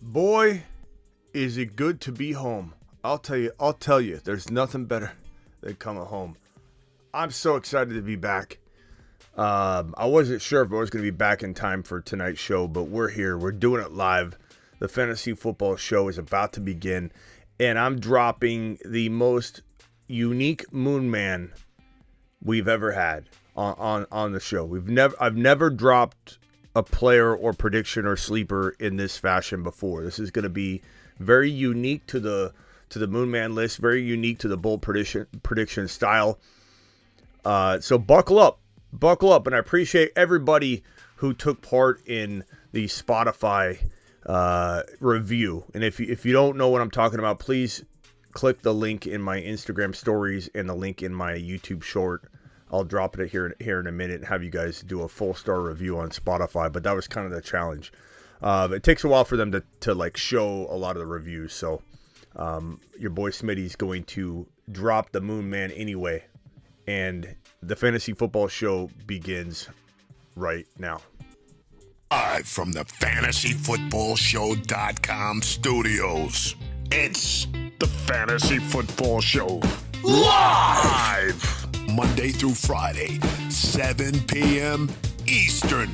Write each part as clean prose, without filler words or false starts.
Boy, is it good to be home. I'll tell you, there's nothing better than coming home. I'm so excited to be back. I wasn't sure if I was going to be back in time for tonight's show, but we're here. We're doing it live. The fantasy football show is about to begin, and I'm dropping the most unique Moon Man we've ever had on the show. I've never dropped a player or prediction or sleeper in this fashion before. This is going to be very unique to the Moon Man list, very unique to the bold prediction style. So buckle up, and I appreciate everybody who took part in the Spotify review. And if you don't know what I'm talking about, please click the link in my Instagram stories and the link in my YouTube short. I'll drop it here in a minute and have you guys do a full star review on Spotify. But that was kind of the challenge. It takes a while for them to like show a lot of the reviews. So your boy Smitty's going to drop the Moon Man anyway. And the fantasy football show begins right now. Live from the fantasyfootballshow.com studios. It's the Fantasy Football Show. Live! Monday through Friday, 7 p.m. Eastern.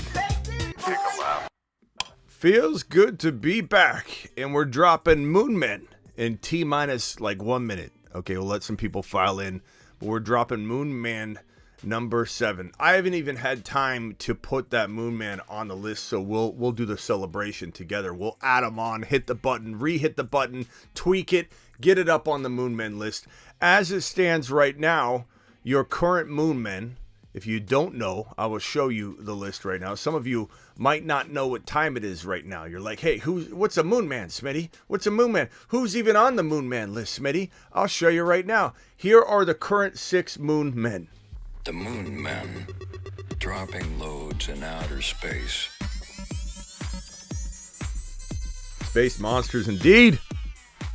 Feels good to be back. And we're dropping Moon Men in T-minus like 1 minute. Okay, we'll let some people file in. But we're dropping Moon Man number 7. I haven't even had time to put that Moon Man on the list, so we'll do the celebration together. We'll add them on, hit the button, re-hit the button, tweak it, get it up on the Moon Men list. As it stands right now, your current Moon Men, if you don't know, I will show you the list right now. Some of you might not know what time it is right now. You're like, hey, what's a Moon Man, Smitty? What's a Moon Man? Who's even on the Moon Man list, Smitty? I'll show you right now. Here are the current 6 Moon Men. The Moon Men, dropping loads in outer space. Space monsters indeed.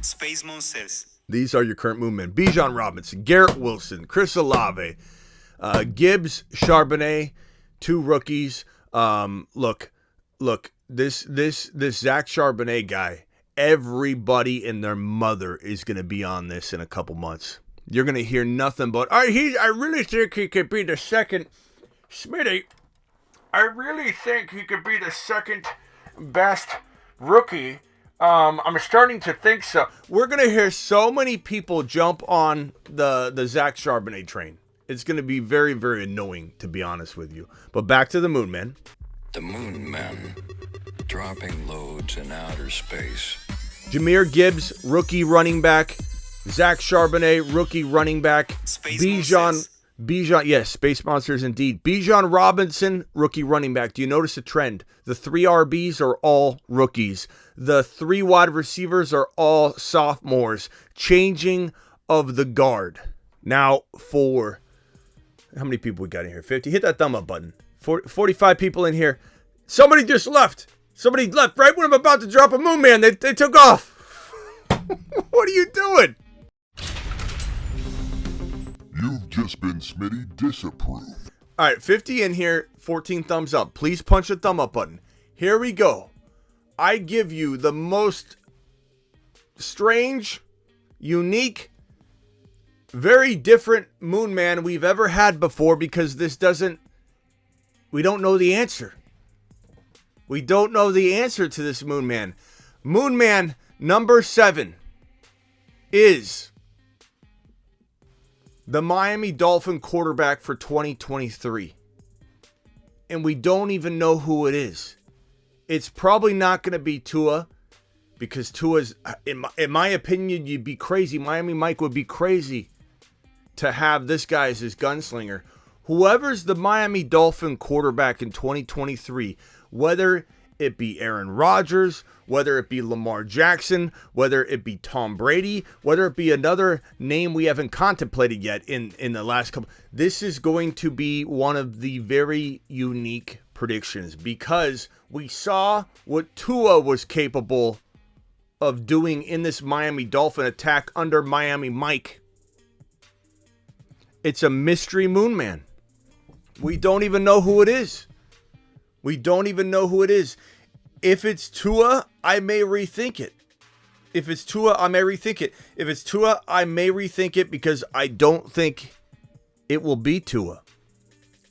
Space monsters. These are your current Moon Men. Bijan Robinson, Garrett Wilson, Chris Olave, Gibbs, Charbonnet, 2 rookies. Look, this Zach Charbonnet guy, everybody and their mother is going to be on this in a couple months. You're going to hear nothing but, I really think he could be the second, Smitty, I really think he could be the second best rookie. I'm starting to think so. We're going to hear so many people jump on the Zach Charbonnet train. It's going to be very, very annoying, to be honest with you. But back to the Moon Men. The Moon Men, dropping loads in outer space. Jahmyr Gibbs, rookie running back. Zach Charbonnet, rookie running back. Bijan, yes, Space Monsters indeed. Bijan Robinson, rookie running back. Do you notice a trend? The 3 RBs are all rookies. The 3 wide receivers are all sophomores. Changing of the guard. Now for, how many people we got in here? 50? Hit that thumb up button. 45 people in here. Somebody just left. Somebody left right when I'm about to drop a Moon Man. They took off. What are you doing? You've just been Smitty disapproved. All right, 50 in here, 14 thumbs up. Please punch the thumb up button. Here we go. I give you the most strange, unique, very different Moon Man we've ever had before because we don't know the answer. We don't know the answer to this Moon Man. Moon Man number 7 is the Miami Dolphin quarterback for 2023. And we don't even know who it is. It's probably not going to be Tua because Tua's, in my opinion, you'd be crazy. Miami Mike would be crazy to have this guy as his gunslinger. Whoever's the Miami Dolphin quarterback in 2023, whether it be Aaron Rodgers, whether it be Lamar Jackson, whether it be Tom Brady, whether it be another name we haven't contemplated yet in the last couple. This is going to be one of the very unique predictions because we saw what Tua was capable of doing in this Miami Dolphin attack under Miami Mike. It's a mystery Moon Man. We don't even know who it is. We don't even know who it is. If it's Tua, I may rethink it. If it's Tua, I may rethink it. If it's Tua, I may rethink it because I don't think it will be Tua.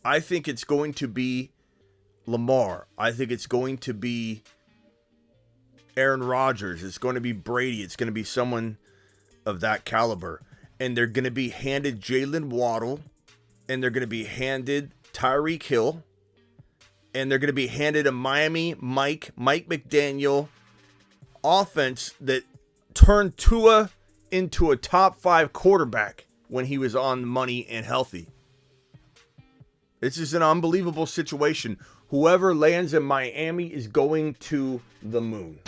I think it's going to be Lamar. I think it's going to be Aaron Rodgers. It's going to be Brady. It's going to be someone of that caliber. And they're going to be handed Jalen Waddle. And they're going to be handed Tyreek Hill. And they're going to be handed a Miami Mike McDaniel offense that turned Tua into a top 5 quarterback when he was on money and healthy. This is an unbelievable situation. Whoever lands in Miami is going to the moon.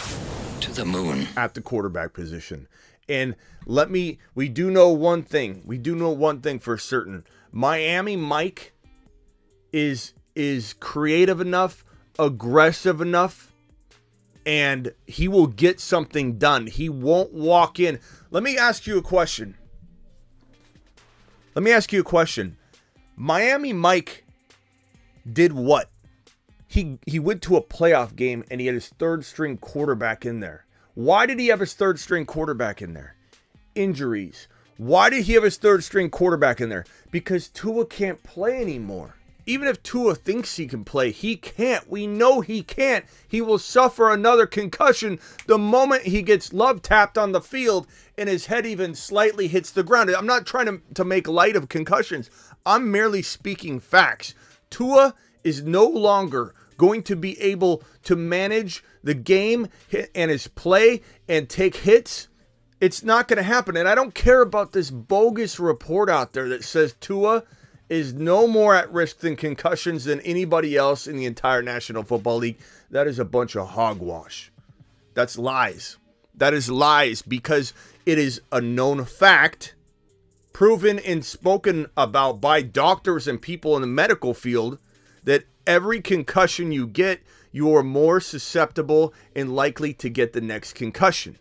To the moon. At the quarterback position. And we do know one thing. We do know one thing for certain. Miami Mike is creative enough, aggressive enough, and he will get something done. He won't walk in. Let me ask you a question. Miami Mike did what? He went to a playoff game and he had his third string quarterback in there. Why did he have his third string quarterback in there? Injuries. Why did he have his third string quarterback in there? Because Tua can't play anymore. Even if Tua thinks he can play, he can't. We know he can't. He will suffer another concussion the moment he gets love tapped on the field and his head even slightly hits the ground. I'm not trying to make light of concussions. I'm merely speaking facts. Tua is no longer going to be able to manage the game and his play and take hits. It's not going to happen. And I don't care about this bogus report out there that says Tua is no more at risk than concussions than anybody else in the entire National Football League. That is a bunch of hogwash. That's lies. That is lies because it is a known fact, proven and spoken about by doctors and people in the medical field, that every concussion you get, you are more susceptible and likely to get the next concussion.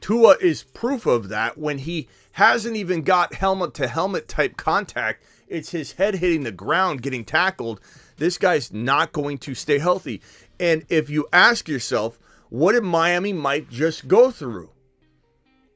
Tua is proof of that when he hasn't even got helmet-to-helmet type contact. It's his head hitting the ground, getting tackled. This guy's not going to stay healthy. And if you ask yourself, what did Miami Mike just go through?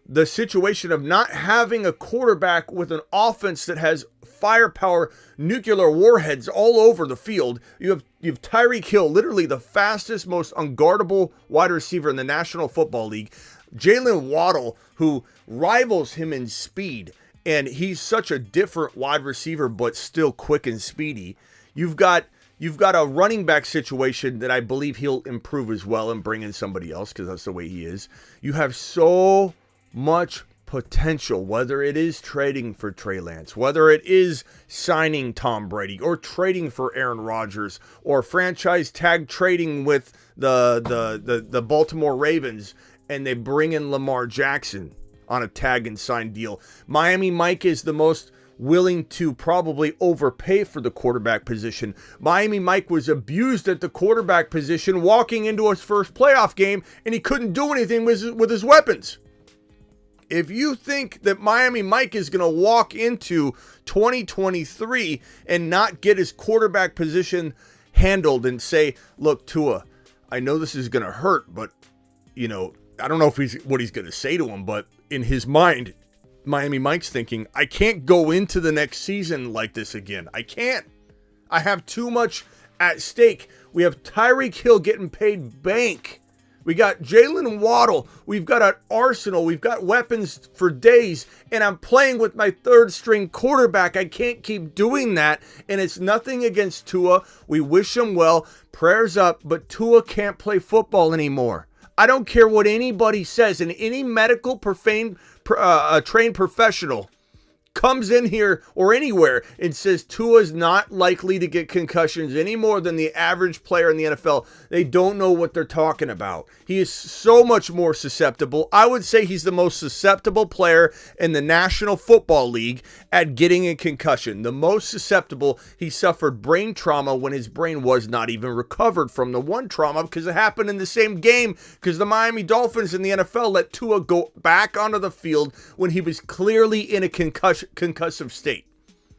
The situation of not having a quarterback with an offense that has firepower, nuclear warheads all over the field. You have Tyreek Hill, literally the fastest, most unguardable wide receiver in the National Football League. Jalen Waddle, who rivals him in speed. And he's such a different wide receiver, but still quick and speedy. You've got a running back situation that I believe he'll improve as well and bring in somebody else because that's the way he is. You have so much potential, whether it is trading for Trey Lance, whether it is signing Tom Brady or trading for Aaron Rodgers or franchise tag trading with the Baltimore Ravens and they bring in Lamar Jackson on a tag and sign deal. Miami Mike is the most willing to probably overpay for the quarterback position. Miami Mike was abused at the quarterback position walking into his first playoff game, and he couldn't do anything with his weapons. If you think that Miami Mike is going to walk into 2023 and not get his quarterback position handled and say, look, Tua, I know this is going to hurt, but, you know, I don't know if what he's going to say to him, but in his mind, Miami Mike's thinking, I can't go into the next season like this again. I can't. I have too much at stake. We have Tyreek Hill getting paid bank. We got Jalen Waddle. We've got an arsenal. We've got weapons for days. And I'm playing with my third string quarterback. I can't keep doing that. And it's nothing against Tua. We wish him well. Prayers up. But Tua can't play football anymore. I don't care what anybody says. And any medical trained professional comes in here or anywhere and says Tua is not likely to get concussions any more than the average player in the NFL, they don't know what they're talking about. He is so much more susceptible. I would say he's the most susceptible player in the National Football League at getting a concussion. The most susceptible. He suffered brain trauma when his brain was not even recovered from the one trauma because it happened in the same game because the Miami Dolphins in the NFL let Tua go back onto the field when he was clearly in a concussive state.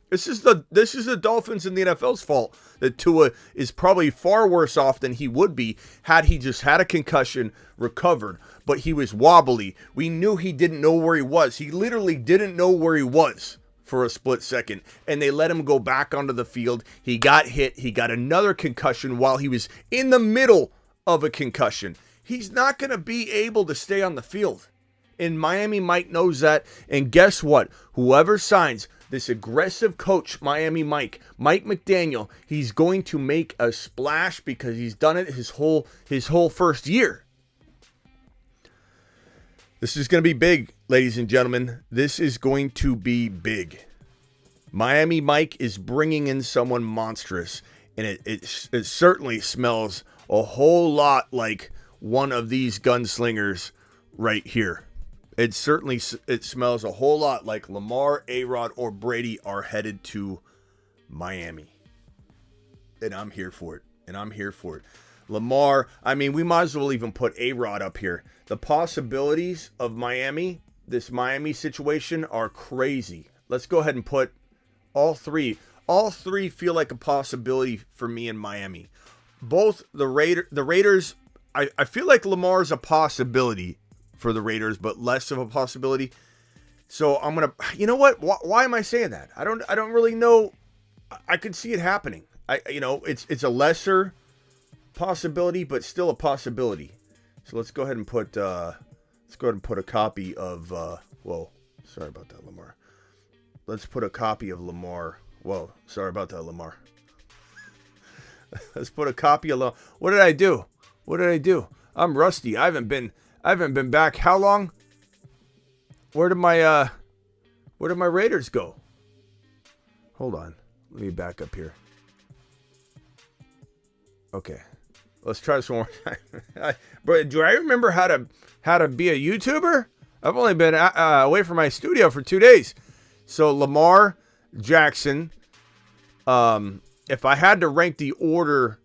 This is the Dolphins and the NFL's fault that Tua is probably far worse off than he would be had he just had a concussion, recovered, but he was wobbly. We knew he didn't know where he was. He literally didn't know where he was for a split second, and they let him go back onto the field. He got hit. He got another concussion while he was in the middle of a concussion. He's not going to be able to stay on the field. And Miami Mike knows that, and guess what? Whoever signs this aggressive coach, Miami Mike McDaniel, he's going to make a splash because he's done it his whole first year. This is going to be big, ladies and gentlemen. This is going to be big. Miami Mike is bringing in someone monstrous, and it certainly smells a whole lot like one of these gunslingers right here. It smells a whole lot like Lamar, A-Rod, or Brady are headed to Miami. And I'm here for it. Lamar, I mean, we might as well even put A-Rod up here. The possibilities of Miami, this Miami situation, are crazy. Let's go ahead and put all three. All three feel like a possibility for me in Miami. Both the Raiders, I feel like Lamar's a possibility for the Raiders, but less of a possibility. So I'm going to, you know what? Why am I saying that? I don't really know. I could see it happening. It's a lesser possibility, but still a possibility. So let's go ahead and put a copy of, whoa, sorry about that, Lamar. Let's put a copy of Lamar. Whoa, sorry about that, Lamar. Let's put a copy of Lamar. What did I do? I'm rusty. I haven't been back. How long? Where did my Raiders go? Hold on. Let me back up here. Okay. Let's try this one more time. But do I remember how to be a YouTuber? I've only been away from my studio for 2 days. So Lamar Jackson. If I had to rank the order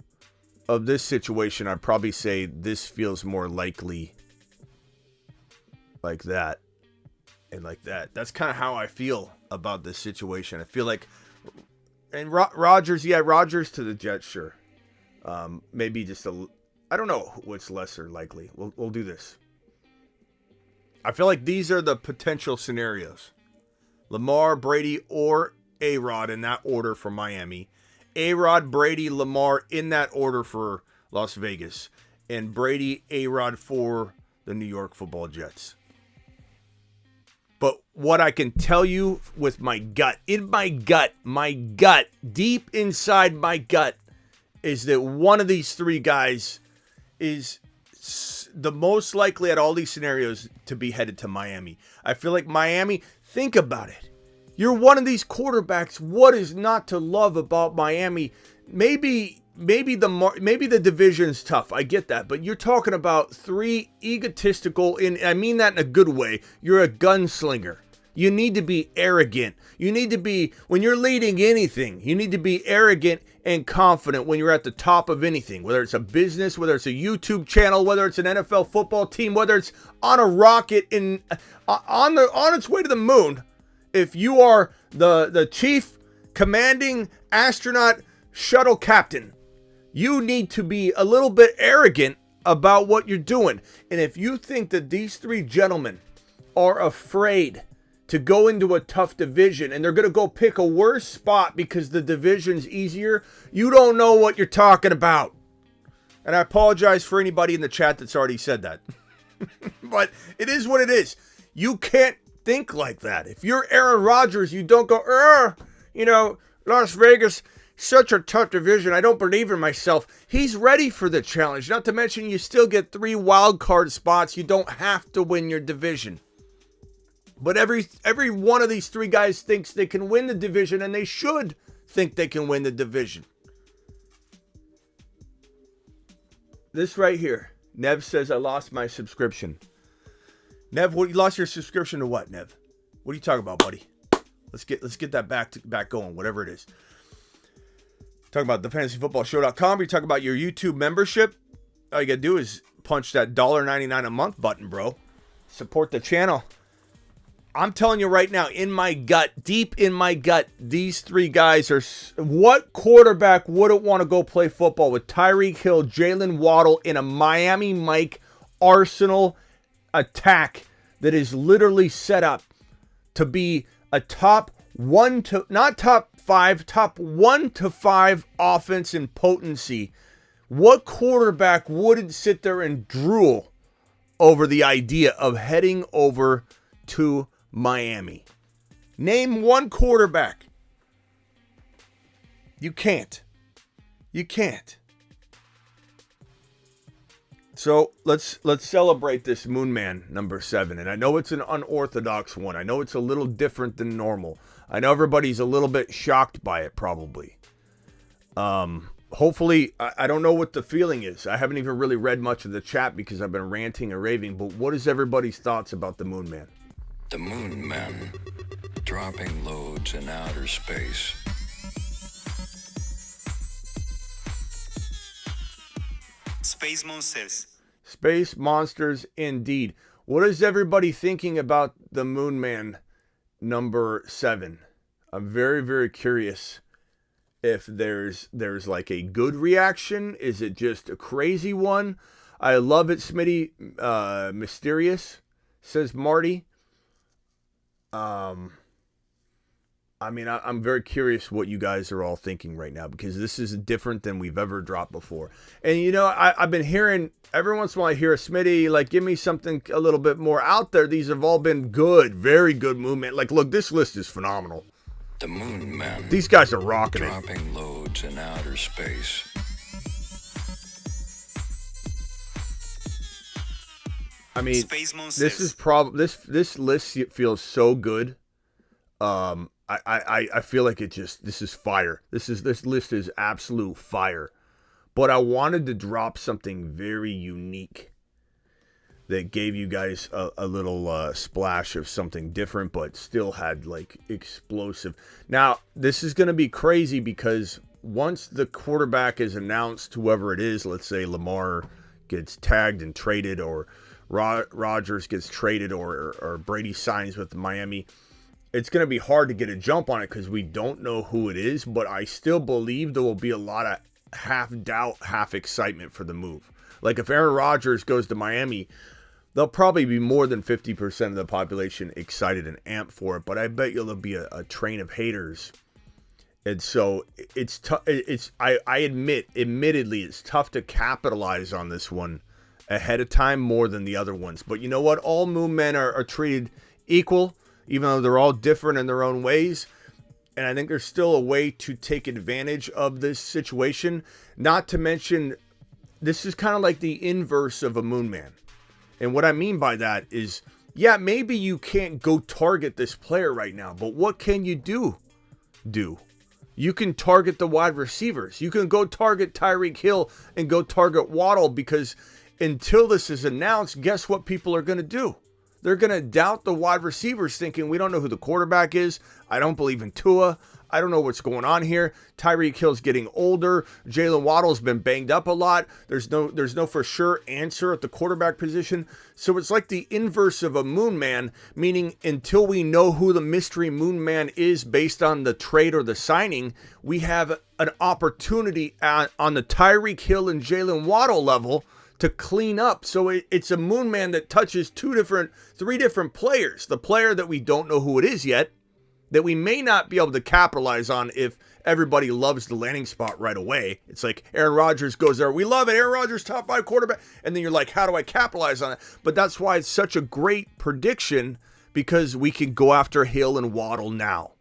of this situation, I'd probably say this feels more likely like that and like that. That's kind of how I feel about this situation. I feel like, and Rodgers to the Jets, sure. Maybe just I don't know what's lesser likely. We'll do this. I feel like these are the potential scenarios. Lamar, Brady, or A-Rod in that order for Miami. A-Rod, Brady, Lamar in that order for Las Vegas. And Brady, A-Rod for the New York Football Jets. But what I can tell you with my gut, deep inside my gut, is that one of these three guys is the most likely at all these scenarios to be headed to Miami. I feel like Miami, think about it. You're one of these quarterbacks. What is not to love about Miami? Maybe the division's tough. I get that. But you're talking about three egotistical, and I mean that in a good way. You're a gunslinger. You need to be arrogant. You need to be, when you're leading anything, you need to be arrogant and confident when you're at the top of anything, whether it's a business, whether it's a YouTube channel, whether it's an NFL football team, whether it's on a rocket on its way to the moon. If you are the chief commanding astronaut shuttle captain, you need to be a little bit arrogant about what you're doing. And if you think that these three gentlemen are afraid to go into a tough division and they're going to go pick a worse spot because the division's easier, you don't know what you're talking about. And I apologize for anybody in the chat that's already said that. But it is what it is. You can't think like that. If you're Aaron Rodgers, you don't go, Las Vegas, such a tough division. I don't believe in myself. He's ready for the challenge. Not to mention you still get 3 wild card spots. You don't have to win your division. But every one of these three guys thinks they can win the division, and they should think they can win the division. This right here. Nev says, I lost my subscription. Nev, you lost your subscription to what, Nev? What are you talking about, buddy? Let's get that back going, whatever it is. Talking about thefantasyfootballshow.com. You talk about your YouTube membership. All you got to do is punch that $1.99 a month button, bro. Support the channel. I'm telling you right now, in my gut, deep in my gut, these three guys are... What quarterback wouldn't want to go play football with Tyreek Hill, Jalen Waddle in a Miami Mike Arsenal attack that is literally set up to be a top 1 to... Not top 5, top 1 to 5 offense in potency. What quarterback wouldn't sit there and drool over the idea of heading over to Miami? Name one quarterback. You can't. You can't. So let's celebrate this Moon Man number 7. And I know it's an unorthodox one. I know it's a little different than normal. I know everybody's a little bit shocked by it probably. Hopefully, I don't know what the feeling is. I haven't even really read much of the chat because I've been ranting and raving. But what is everybody's thoughts about the Moon Man? The Moon Men, dropping loads in outer space. Space Monsters. Space monsters indeed. What is everybody thinking about the Moon Man number 7? I'm very, very curious if there's like a good reaction. Is it just a crazy one? I love it, Smitty. Mysterious, says Marty. I mean, I'm very curious what you guys are all thinking right now because this is different than we've ever dropped before. And, you know, I've been hearing, every once in a while I hear a Smitty, like, give me something a little bit more out there. These have all been good, very good movement. Like, look, this list is phenomenal. The Moon Men. These guys are rocking it. Dropping loads in outer space. I mean, Space Monsters. this is this list feels so good. I feel like this is fire. This list is absolute fire. But I wanted to drop something very unique that gave you guys a little splash of something different, but still had like explosive. Now, this is going to be crazy because once the quarterback is announced, whoever it is, let's say Lamar gets tagged and traded, or Rodgers gets traded, or Brady signs with Miami, it's going to be hard to get a jump on it because we don't know who it is, but I still believe there will be a lot of half doubt, half excitement for the move. Like if Aaron Rodgers goes to Miami, there'll probably be more than 50% of the population excited and amped for it, but I bet you'll be a train of haters. And so it's I admittedly, it's tough to capitalize on this one ahead of time more than the other ones. But you know what? All Moon Men are treated equal, even though they're all different in their own ways. And I think there's still a way to take advantage of this situation. Not to mention, this is kind of like the inverse of a Moon Man. And what I mean by that is, yeah, maybe you can't go target this player right now, but what can you do? You can target the wide receivers. You can go target Tyreek Hill and go target Waddle, because until this is announced, guess what people are going to do? They're going to doubt the wide receivers, thinking we don't know who the quarterback is. I don't believe in Tua. I don't know what's going on here. Tyreek Hill's getting older. Jalen Waddle's been banged up a lot. There's no for sure answer at the quarterback position. So it's like the inverse of a Moon Man, meaning until we know who the mystery Moon Man is based on the trade or the signing, we have an opportunity on the Tyreek Hill and Jalen Waddle level to clean up. So it's a Moon Man that touches three different players. The player that we don't know who it is yet, that we may not be able to capitalize on if everybody loves the landing spot right away. It's like Aaron Rodgers goes there. We love it. Aaron Rodgers, top 5 quarterback. And then you're like, how do I capitalize on it? But that's why it's such a great prediction, because we can go after Hill and Waddle now.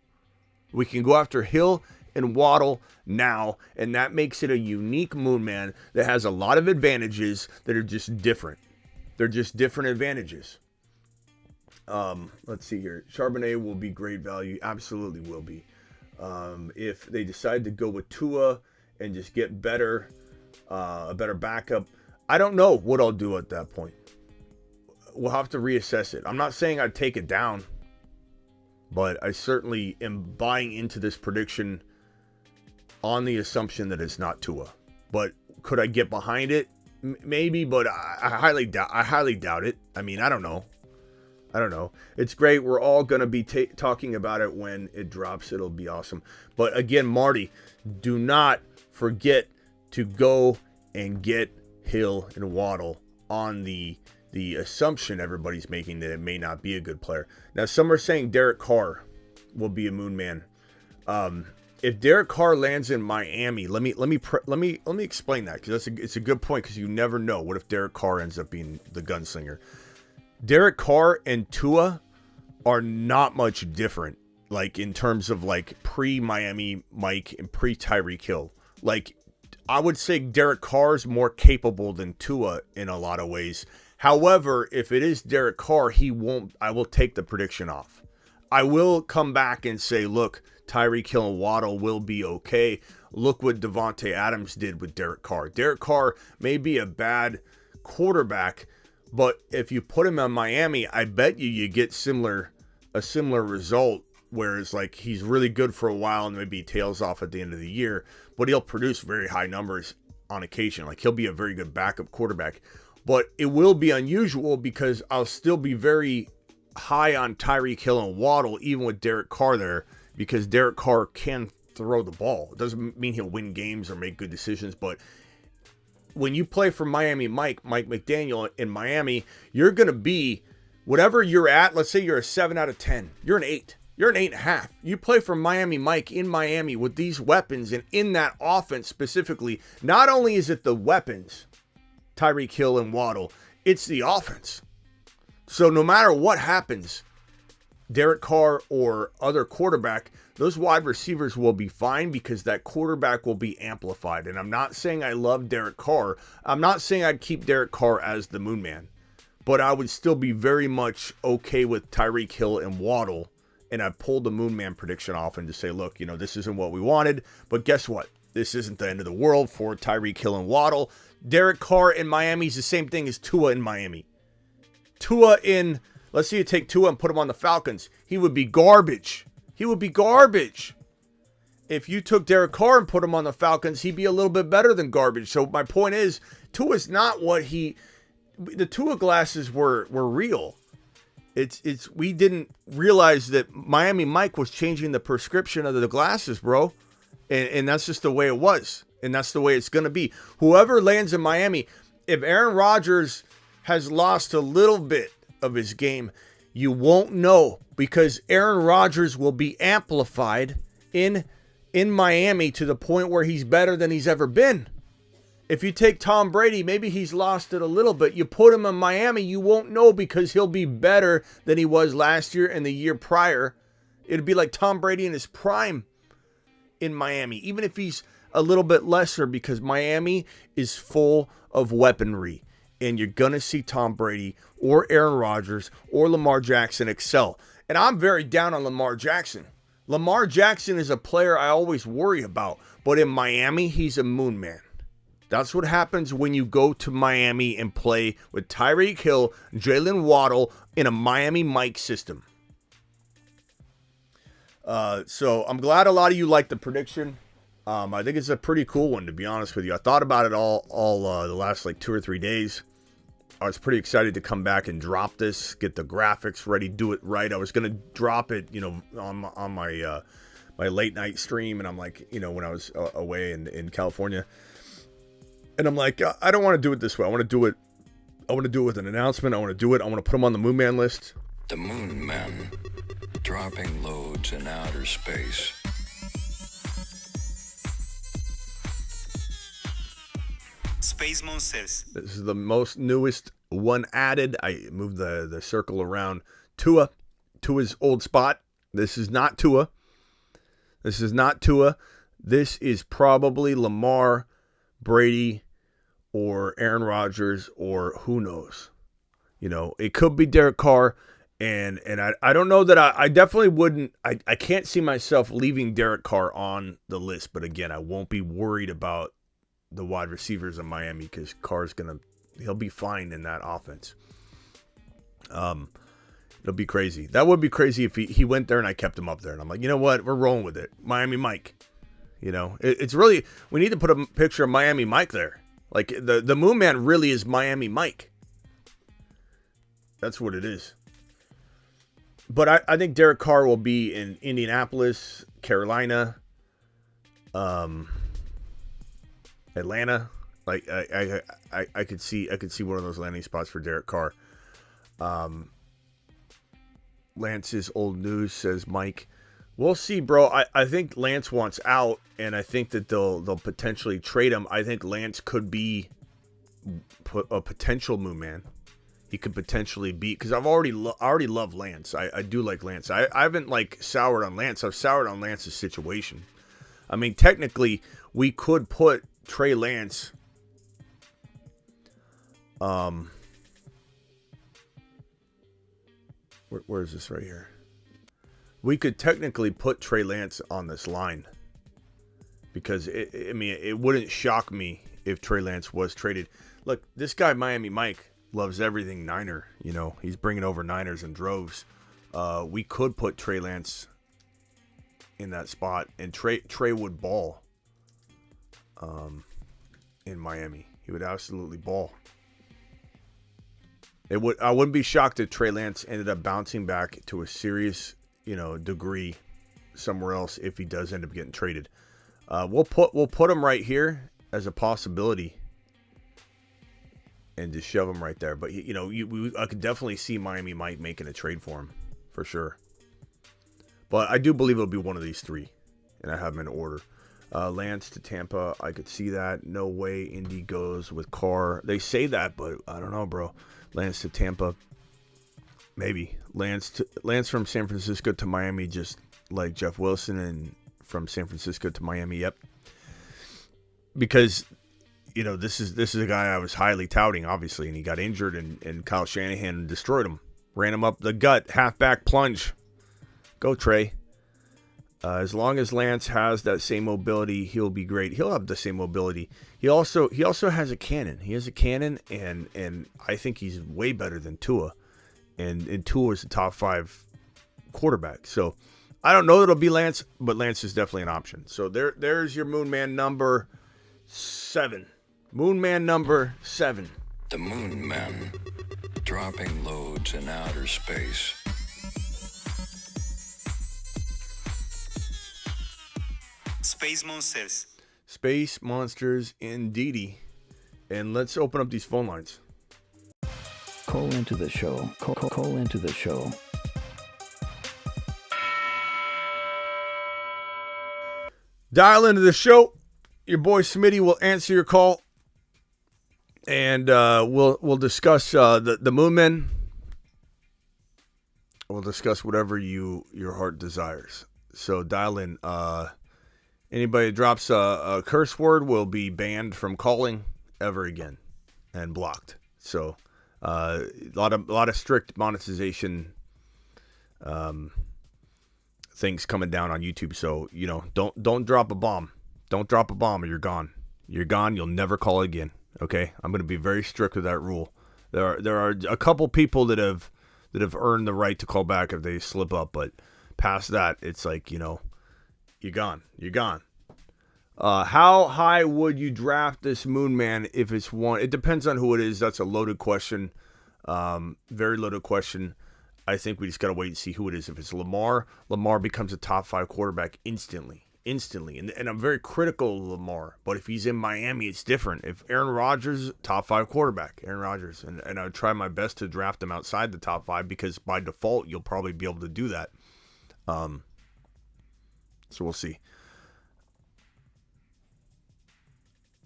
We can go after Hill and Waddle now, and that makes it a unique Moon Man that has a lot of advantages that are just different. They're just different advantages. Let's see here. Charbonnet will be great value. Absolutely will be. If they decide to go with Tua and just get a better backup, I don't know what I'll do at that point. We'll have to reassess it. I'm not saying I'd take it down, but I certainly am buying into this prediction on the assumption that it's not Tua. But could I get behind it? Maybe, but I highly doubt it. I mean, I don't know. I don't know. It's great. We're all going to be talking about it when it drops. It'll be awesome. But again, Marty, do not forget to go and get Hill and Waddle on the assumption everybody's making that it may not be a good player. Now, some are saying Derek Carr will be a moon man. If Derek Carr lands in Miami, let me explain that, because it's a good point, because you never know. What if Derek Carr ends up being the gunslinger? Derek Carr and Tua are not much different, like in terms of like pre-Miami Mike and pre-Tyreek Hill. Like, I would say Derek Carr is more capable than Tua in a lot of ways. However, if it is Derek Carr, I will take the prediction off. I will come back and say, look, Tyreek Hill and Waddle will be okay. Look what Devontae Adams did with Derek Carr. Derek Carr may be a bad quarterback, but if you put him on Miami, I bet you get a similar result, whereas like he's really good for a while and maybe he tails off at the end of the year, but he'll produce very high numbers on occasion. Like, he'll be a very good backup quarterback. But it will be unusual, because I'll still be very high on Tyreek Hill and Waddle, even with Derek Carr there, because Derek Carr can throw the ball. It doesn't mean he'll win games or make good decisions, but when you play for Miami Mike McDaniel in Miami, you're going to be, whatever you're at, let's say you're a 7 out of 10, you're an 8. You're an 8.5. You play for Miami Mike in Miami with these weapons, and in that offense specifically, not only is it the weapons, Tyreek Hill and Waddle, it's the offense. So no matter what happens, Derek Carr or other quarterback, those wide receivers will be fine, because that quarterback will be amplified. And I'm not saying I love Derek Carr. I'm not saying I'd keep Derek Carr as the moon man, but I would still be very much okay with Tyreek Hill and Waddle. And I pulled the moon man prediction off and just say, look, this isn't what we wanted, but guess what? This isn't the end of the world for Tyreek Hill and Waddle. Derek Carr in Miami is the same thing as Tua in Miami. Let's say you take Tua and put him on the Falcons. He would be garbage. He would be garbage. If you took Derek Carr and put him on the Falcons, he'd be a little bit better than garbage. So my point is, Tua's not the Tua glasses were real. We didn't realize that Miami Mike was changing the prescription of the glasses, bro. And that's just the way it was. And that's the way it's going to be. Whoever lands in Miami, if Aaron Rodgers has lost a little bit of his game, you won't know, because Aaron Rodgers will be amplified in Miami to the point where he's better than he's ever been. If you take Tom Brady, maybe he's lost it a little bit. You put him in Miami, you won't know, because he'll be better than he was last year and the year prior. It'd be like Tom Brady in his prime in Miami, even if he's a little bit lesser, because Miami is full of weaponry. And you're going to see Tom Brady or Aaron Rodgers or Lamar Jackson excel. And I'm very down on Lamar Jackson. Lamar Jackson is a player I always worry about. But in Miami, he's a moon man. That's what happens when you go to Miami and play with Tyreek Hill, Jalen Waddle in a Miami Mike system. So I'm glad a lot of you like the prediction. I think it's a pretty cool one, to be honest with you. I thought about it all the last like 2 or 3 days. I was pretty excited to come back and drop this, get the graphics ready, do it right. I was going to drop it, on my my late night stream, and I'm like, when I was away in California, and I'm like, I don't want to do it this way. I want to do it with an announcement. I want to put them on the Moon Man list. The Moon Men, dropping loads in outer space. Space Monsters. This is the most newest one added. I moved the circle around. Tua's old spot. This is not Tua. This is probably Lamar, Brady, or Aaron Rodgers, or who knows. It could be Derek Carr. And I don't know that I definitely wouldn't. I can't see myself leaving Derek Carr on the list. But again, I won't be worried about the wide receivers in Miami, because Carr's he'll be fine in that offense. It'll be crazy. That would be crazy if he went there and I kept him up there. And I'm like, you know what? We're rolling with it. Miami Mike. It's really, we need to put a picture of Miami Mike there. Like the Moon Man really is Miami Mike. That's what it is. But I think Derek Carr will be in Indianapolis, Carolina, Atlanta. Like I could see one of those landing spots for Derek Carr. Lance's old news, says Mike. We'll see, bro. I think Lance wants out, and I think that they'll potentially trade him. I think Lance could be a potential moon man. He could potentially be, because I already love Lance. I do like Lance. I haven't like soured on Lance. I've soured on Lance's situation. I mean, technically, we could put Trey Lance. Where is this right here? We could technically put Trey Lance on this line, because it wouldn't shock me if Trey Lance was traded. Look, this guy Miami Mike loves everything Niner. You know, he's bringing over Niners in droves. We could put Trey Lance in that spot, and Trey would ball. In Miami, he would absolutely ball. I wouldn't be shocked if Trey Lance ended up bouncing back to a serious, degree somewhere else if he does end up getting traded. We'll put him right here as a possibility, and just shove him right there. But I could definitely see Miami Mike making a trade for him for sure. But I do believe it'll be one of these three, and I have them in order. Lance to Tampa, I could see that. No way Indy goes with Carr. They say that, but I don't know, bro. Lance to Tampa, maybe. Lance from San Francisco to Miami, just like Jeff Wilson, and from San Francisco to Miami, yep. Because this is a guy I was highly touting, obviously, and he got injured, and Kyle Shanahan destroyed him, ran him up the gut, halfback plunge. Go Trey. As long as Lance has that same mobility, he'll be great. He'll have the same mobility. He also has a cannon. He has a cannon, and I think he's way better than Tua. And Tua is a top 5 quarterback. So I don't know that it'll be Lance, but Lance is definitely an option. So there's your Moon Man number 7. Moon Man number 7. The Moon Men, dropping loads in outer space. Space Monsters. Space Monsters indeedy. And let's open up these phone lines. Call into the show. Call into the show. Dial into the show. Your boy Smitty will answer your call. And we'll discuss the Moon Men. We'll discuss whatever your heart desires. So dial in. Anybody that drops a curse word will be banned from calling ever again and blocked. So a lot of strict monetization things coming down on YouTube. So don't drop a bomb. Don't drop a bomb or you're gone. You're gone. You'll never call again. Okay, I'm going to be very strict with that rule. There are a couple people that have earned the right to call back if they slip up, but past that, it's like you're gone. You're gone. How high would you draft this Moon Man if it's one? It depends on who it is. That's a loaded question. Very loaded question. I think we just got to wait and see who it is. If it's Lamar becomes a top 5 quarterback instantly. And I'm very critical of Lamar. But if he's in Miami, it's different. If Aaron Rodgers, top 5 quarterback, Aaron Rodgers. And I would try my best to draft him outside the top 5 because by default, you'll probably be able to do that. So we'll see.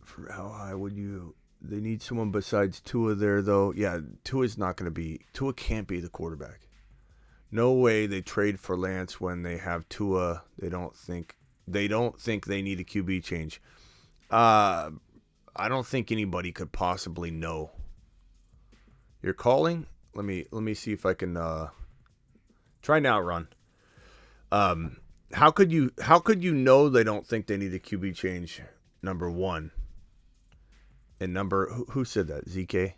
For how high would you? They need someone besides Tua there, though. Yeah, Tua can't be the quarterback. No way they trade for Lance when they have Tua. They don't think they need a QB change. I don't think anybody could possibly know. You're calling? Let me see if I can try now, Ron. How could you know they don't think they need a QB change? Number one. And who said that? ZK?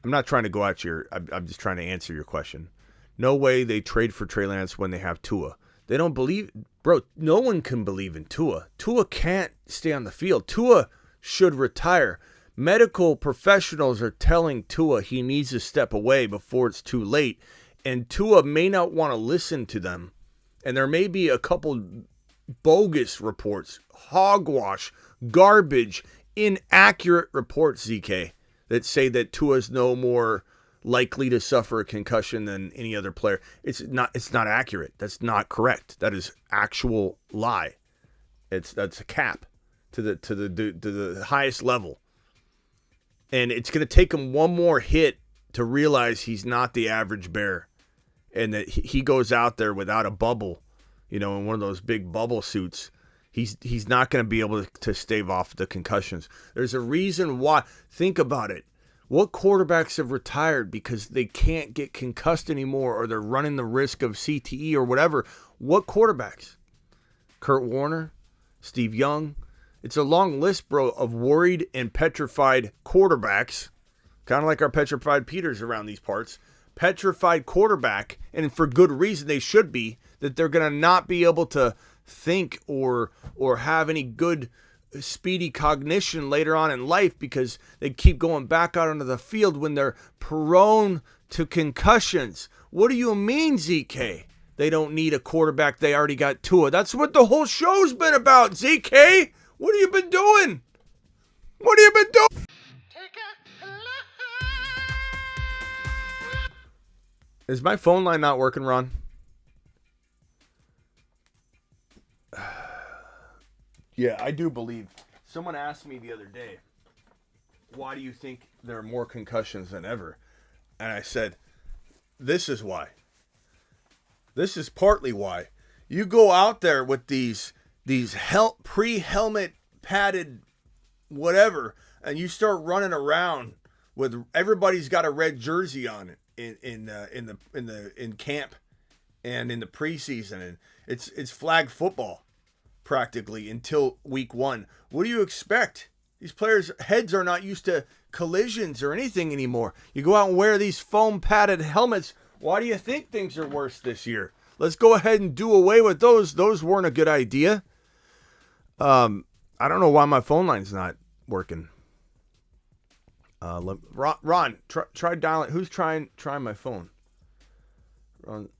I'm not trying to go at I'm just trying to answer your question. No way they trade for Trey Lance when they have Tua. They don't believe, bro, no one can believe in Tua. Tua can't stay on the field. Tua should retire. Medical professionals are telling Tua he needs to step away before it's too late. And Tua may not want to listen to them. And there may be a couple bogus reports, hogwash, garbage, inaccurate reports, ZK, that say that Tua's no more likely to suffer a concussion than any other player. It's not accurate. That's not correct. That is actual lie. That's a cap to the highest level. And it's going to take him one more hit to realize he's not the average bear, and that he goes out there without a bubble, in one of those big bubble suits. He's not going to be able to stave off the concussions. There's a reason why. Think about it. What quarterbacks have retired because they can't get concussed anymore, or they're running the risk of CTE or whatever? What quarterbacks? Kurt Warner, Steve Young. It's a long list, bro, of worried and petrified quarterbacks, kind of like our petrified Peters around these parts. Petrified quarterback, and for good reason they should be, that they're going to not be able to think or have any good speedy cognition later on in life because they keep going back out onto the field when they're prone to concussions. What do you mean, ZK? They don't need a quarterback. They already got Tua. That's what the whole show's been about, ZK. What have you been doing? What have you been doing? Is my phone line not working, Ron? Yeah, I do believe. Someone asked me the other day, why do you think there are more concussions than ever? And I said, this is why. This is partly why. You go out there with these pre-helmet padded whatever, and you start running around with everybody's got a red jersey on in camp and in the preseason, and it's flag football practically until week 1. What do you expect? These players' heads are not used to collisions or anything anymore. You go out and wear these foam padded helmets. Why do you think things are worse this year? Let's go ahead and do away with those. Those weren't a good idea. I don't know why my phone line's not working. Ron, try dialing. Who's trying my phone? Ron,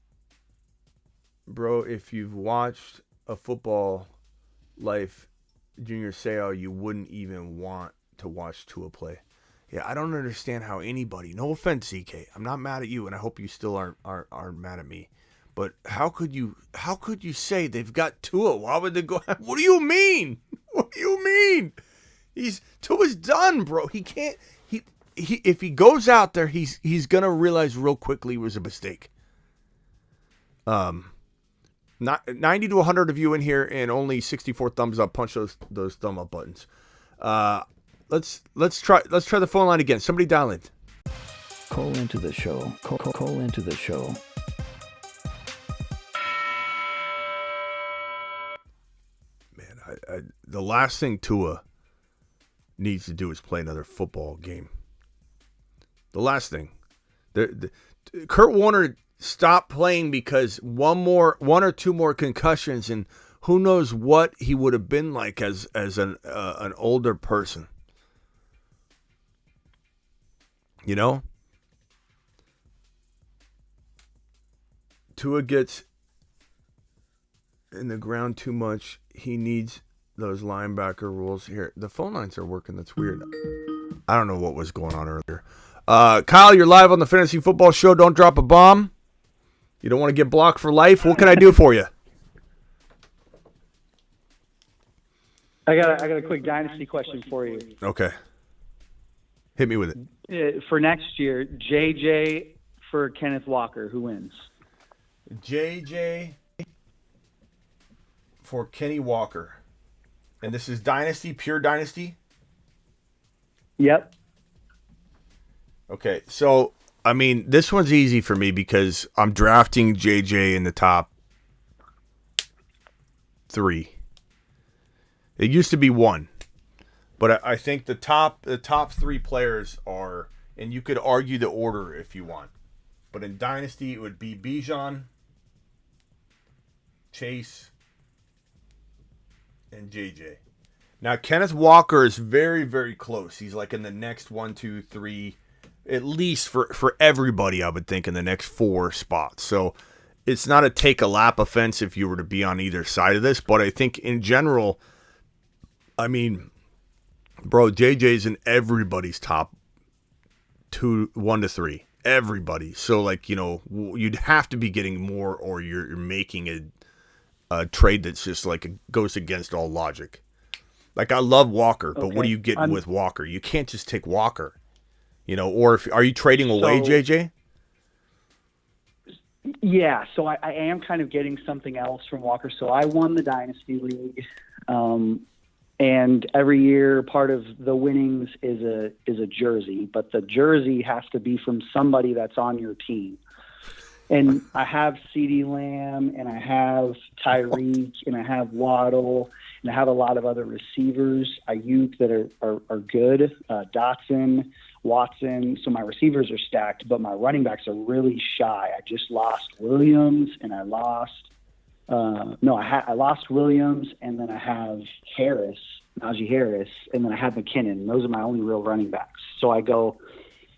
bro, if you've watched a football life, Junior Seau, you wouldn't even want to watch Tua play. Yeah, I don't understand how anybody. No offense, ZK. I'm not mad at you, and I hope you still aren't mad at me. But how could you say they've got Tua? Why would they go? What do you mean? What do you mean? Tua's done, bro. He can't. He if he goes out there, he's gonna realize real quickly it was a mistake. Not 90 to 100 of you in here, and only 64 thumbs up. Punch those thumb up buttons. Let's try the phone line again. Somebody dial in. Call into the show. Call into the show. Man, the last thing Tua needs to do is play another football game. The last thing. Kurt Warner stopped playing because one or two more concussions, and who knows what he would have been like as an older person. You know? Tua gets in the ground too much. He needs those linebacker rules. Here, the phone lines are working. That's weird. I don't know what was going on earlier. Kyle, you're live on the Fantasy Football Show. Don't drop a bomb. You don't want to get blocked for life. What can I do for you? I got a quick Dynasty question for you. Okay. Hit me with it. For next year, JJ for Kenneth Walker, who wins? JJ for Kenny Walker. And this is Dynasty, pure Dynasty? Yep. Okay, so, I mean, this one's easy for me because I'm drafting JJ in the top 3. It used to be 1. But I think the top 3 players are, and you could argue the order if you want. But in Dynasty, it would be Bijan, Chase, and JJ. Now, Kenneth Walker is very, very close. He's like in the next 1, 2, 3 at least for everybody, I would think, in the next 4 spots. So it's not a take a lap offense if you were to be on either side of this, but I think in general, I mean, bro, JJ's in everybody's top 1 to 3. Everybody. So, like, you know, you'd have to be getting more, or you're making a trade that's just like goes against all logic. Like, I love Walker, but what are you getting with Walker? You can't just take Walker, you know. Or are you trading away JJ? Yeah, so I am kind of getting something else from Walker. So I won the Dynasty League, and every year part of the winnings is a jersey, but the jersey has to be from somebody that's on your team. And I have CeeDee Lamb, and I have Tyreek, and I have Waddle, and I have a lot of other receivers, Ayuk, that are good, Dotson, Watson. So my receivers are stacked, but my running backs are really shy. I just lost Williams, and I lost I lost Williams, and then I have Najee Harris, and then I have McKinnon. Those are my only real running backs. So I go,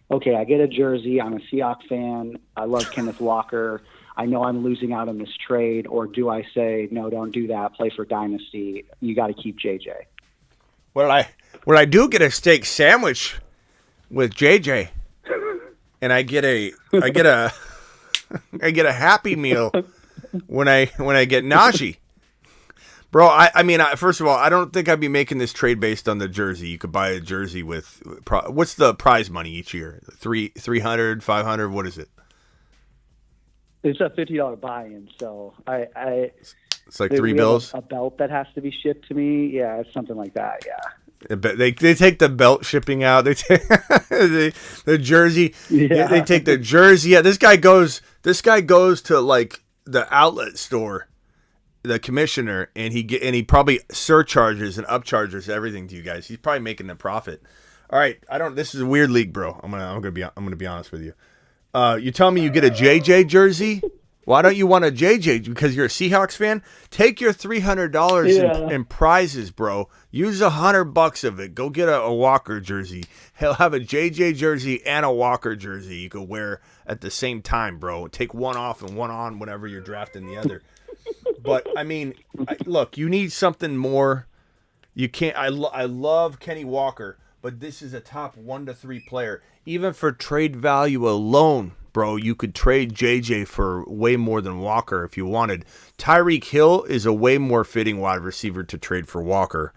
okay, I get a jersey. I'm a Seahawks fan. I love Kenneth Walker. I know I'm losing out on this trade. Or do I say, no, don't do that. Play for Dynasty. You got to keep JJ. Well, I do get a steak sandwich with JJ, and I get a Happy Meal when I get Najee. Bro, I mean, first of all, I don't think I'd be making this trade based on the jersey. You could buy a jersey with what's the prize money each year? 300, 500, what is it? It's a $50 buy-in, so it's like $3 a belt that has to be shipped to me. Yeah, it's something like that. Yeah. They take the belt shipping out. They take the jersey. Yeah. They take the jersey. Yeah, this guy goes to like the outlet store, the commissioner, and he probably surcharges and upcharges everything to you guys. He's probably making a profit. All right, this is a weird league, bro. I'm gonna be honest with you. You tell me you get a JJ jersey. Why don't you want a JJ? Because you're a Seahawks fan? Take your $300 in prizes, bro. Use $100 of it. Go get a Walker jersey. He'll have a JJ jersey and a Walker jersey you could wear at the same time, bro. Take one off and one on whenever you're drafting the other. But, I mean, look, you need something more. You can't. I love Kenny Walker, but this is a top 1 to 3 player. Even for trade value alone, bro, you could trade JJ for way more than Walker if you wanted. Tyreek Hill is a way more fitting wide receiver to trade for Walker.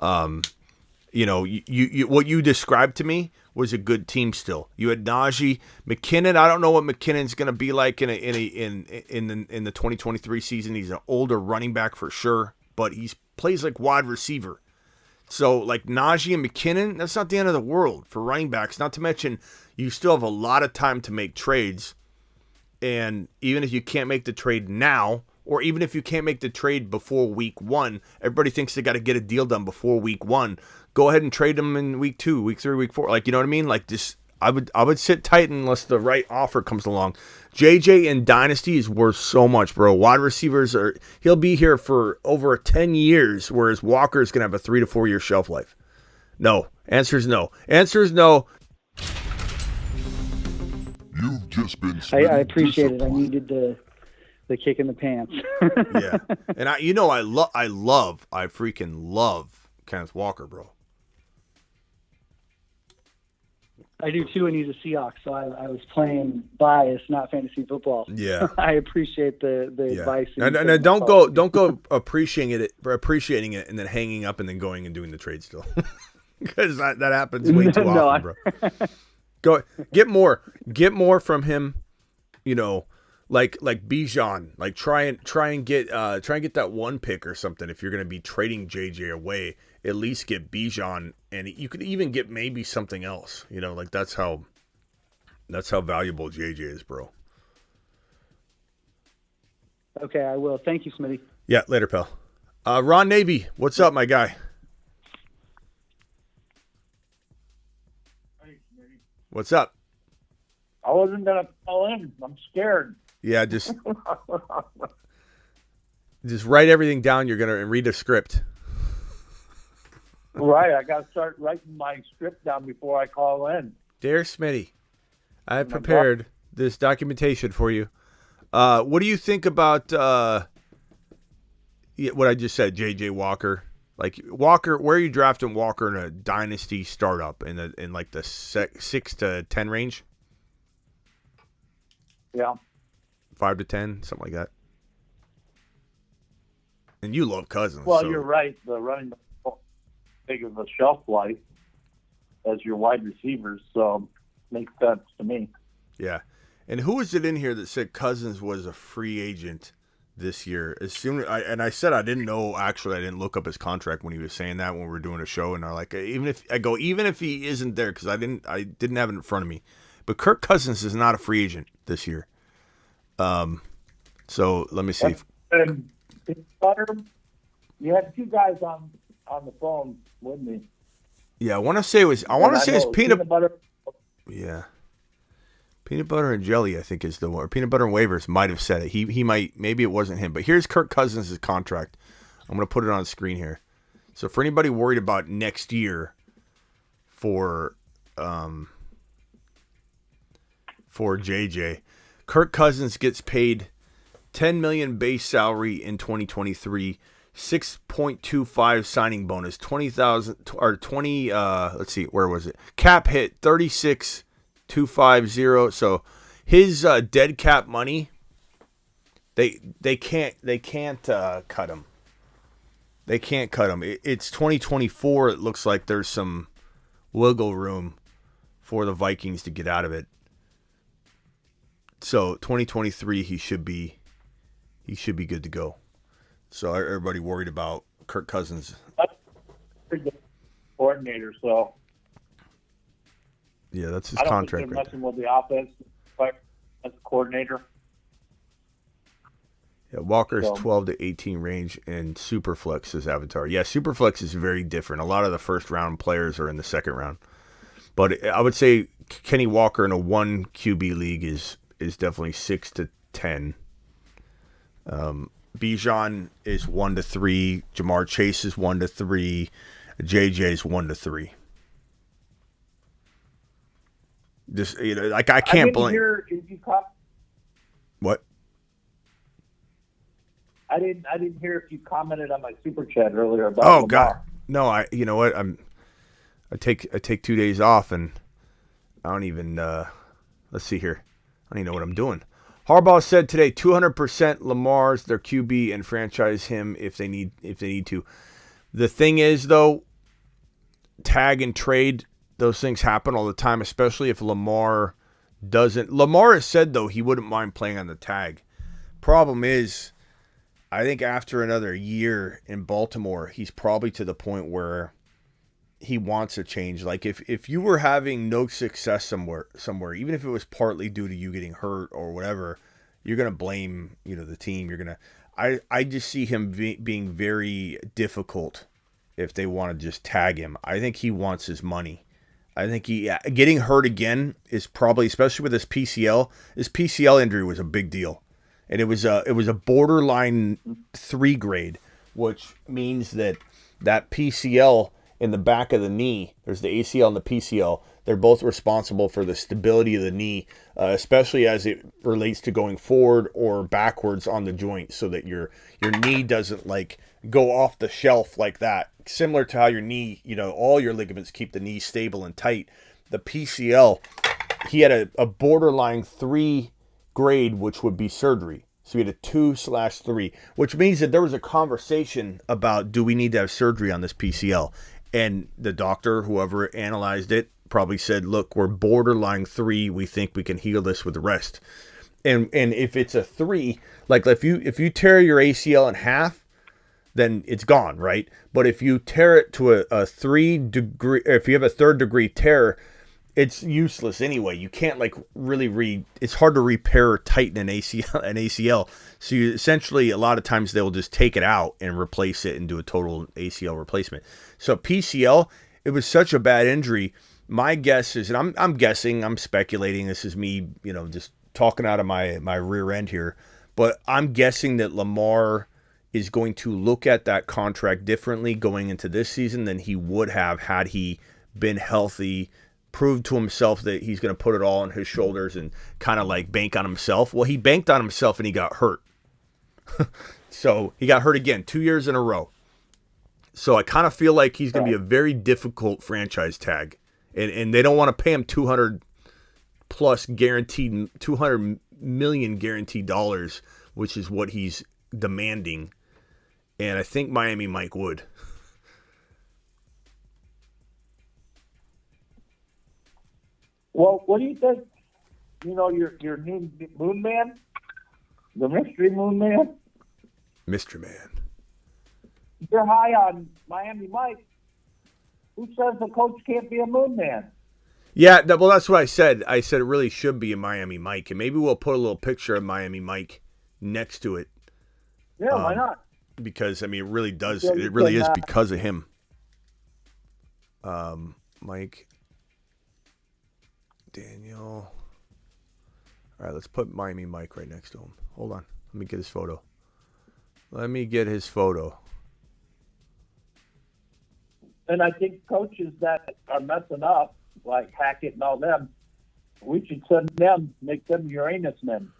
You know, you what you described to me was a good team still. You had Najee, McKinnon. I don't know what McKinnon's going to be like in the 2023 season. He's an older running back for sure, but he plays like wide receiver. So, like, Najee and McKinnon, that's not the end of the world for running backs. Not to mention, you still have a lot of time to make trades. And even if you can't make the trade now, or even if you can't make the trade before week 1, everybody thinks they got to get a deal done before week 1. Go ahead and trade them in week 2, week 3, week 4. Like, you know what I mean? Like, this, I would sit tight unless the right offer comes along. JJ in Dynasty is worth so much, bro. Wide receivers he'll be here for over 10 years, whereas Walker's going to have a 3 to 4 year shelf life. No. Answer is no. Answer is no. You've just been I appreciate it. I needed the kick in the pants. Yeah. And I freaking love Kenneth Walker, bro. I do too, and he's a Seahawks, so I was playing bias, not fantasy football. Yeah, I appreciate the advice. No, don't go appreciating it, and then hanging up and then going and doing the trade still, because that happens way too often, bro. Go get more from him. You know, like Bijan, like try and get that 1 pick or something. If you're gonna be trading JJ away, at least get Bijan, and you could even get maybe something else. You know, like that's how valuable JJ is, bro. Okay, I will. Thank you, Smitty. Yeah, later, pal. Ron Navy, what's up, my guy? Hey, Smitty. What's up? I wasn't gonna call in. I'm scared. Yeah, just write everything down. You're gonna read a script. Right, I got to start writing my script down before I call in. Dear Smitty, I prepared this documentation for you. What do you think about what I just said, J.J. Walker? Like Walker, where are you drafting Walker in a dynasty startup in like the 6 to 10 range? Yeah. 5 to 10, something like that. And you love Cousins. Well, so. you're right. The running back big of a shelf life as your wide receivers, so makes sense to me. Yeah. And who is it in here that said Cousins was a free agent this year? As soon I said I didn't know. Actually, I didn't look up his contract when he was saying that when we were doing a show. And I'm like, even if he isn't there, because I didn't have it in front of me. But Kirk Cousins is not a free agent this year. So let me see. And Butter, you had two guys on the phone with me. Yeah, I want to say it's peanut butter. Yeah. Peanut butter and jelly, I think, is the one. Peanut butter and waivers might have said it. He might, maybe it wasn't him. But here's Kirk Cousins' contract. I'm going to put it on the screen here. So for anybody worried about next year for JJ, Kirk Cousins gets paid $10 million base salary in 2023, 6.25 signing bonus, 20,000 or 20. Let's see, where was it? Cap hit 36,250. So his dead cap money, they can't cut him. They can't cut him. It's 2024. It looks like there's some wiggle room for the Vikings to get out of it. So 2023, he should be good to go. So everybody worried about Kirk Cousins. That's pretty good coordinator, so yeah, that's his I don't contract. think they're messing with the offense as a coordinator. Yeah, Walker's 12 to 18 range, and Superflex is Avatar. Yeah, Superflex is very different. A lot of the first round players are in the second round, but I would say Kenny Walker in a 1 QB league is definitely 6 to 10. Bijan is 1 to 3. Jamar Chase is 1 to 3. JJ is 1 to 3. Just I can't blame. What? I didn't hear if you commented on my super chat earlier about. Oh Lamar. God, no! You know what? I take 2 days off, and I don't even. Let's see here. I don't even know what I'm doing. Harbaugh said today 200% Lamar's their QB and franchise him if they need to. The thing is though, tag and trade, those things happen all the time, especially if Lamar doesn't. Lamar has said though he wouldn't mind playing on the tag. Problem is, I think after another year in Baltimore, he's probably to the point where he wants a change. Like if you were having no success somewhere, even if it was partly due to you getting hurt or whatever, you're gonna blame the team. You're gonna. I just see him being very difficult if they want to just tag him. I think he wants his money. I think getting hurt again is probably, especially with his PCL. His PCL injury was a big deal, and it was a borderline 3 grade, which means that PCL in the back of the knee, there's the ACL and the PCL. They're both responsible for the stability of the knee, especially as it relates to going forward or backwards on the joint, so that your knee doesn't like go off the shelf like that. Similar to how your knee, all your ligaments keep the knee stable and tight. The PCL, he had a borderline 3 grade, which would be surgery. So he had a 2/3, which means that there was a conversation about, do we need to have surgery on this PCL? And the doctor, whoever analyzed it, probably said, look, we're borderline 3. We think we can heal this with rest. And if it's a 3, like if you tear your ACL in half, then it's gone, right? But if you tear it to a 3 degree, if you have a 3rd degree tear, it's useless anyway. You can't it's hard to repair or tighten an ACL. So you essentially, a lot of times they'll just take it out and replace it and do a total ACL replacement. So PCL, it was such a bad injury. My guess is, and I'm guessing, I'm speculating, this is me, just talking out of my rear end here, but I'm guessing that Lamar is going to look at that contract differently going into this season than he would have had he been healthy prove to himself that he's going to put it all on his shoulders and kind of like bank on himself. Well, he banked on himself and he got hurt. So he got hurt again 2 years in a row. So I kind of feel like he's going to be a very difficult franchise tag. And they don't want to pay him 200 plus guaranteed, 200 million guaranteed dollars, which is what he's demanding. And I think Miami Mike would. Well, what do you think? You know, your new Moon Man, the Mystery Moon Man. Mystery Man. You're high on Miami Mike. Who says the coach can't be a Moon Man? Yeah, well, that's what I said. I said it really should be a Miami Mike, and maybe we'll put a little picture of Miami Mike next to it. Yeah, why not? Because I mean, it really does. Yeah, It really can, is because of him. Mike. Daniel. All right, let's put Miami Mike right next to him. Hold on. Let me get his photo. And I think coaches that are messing up, like Hackett and all them, we should send them, make them Uranus men.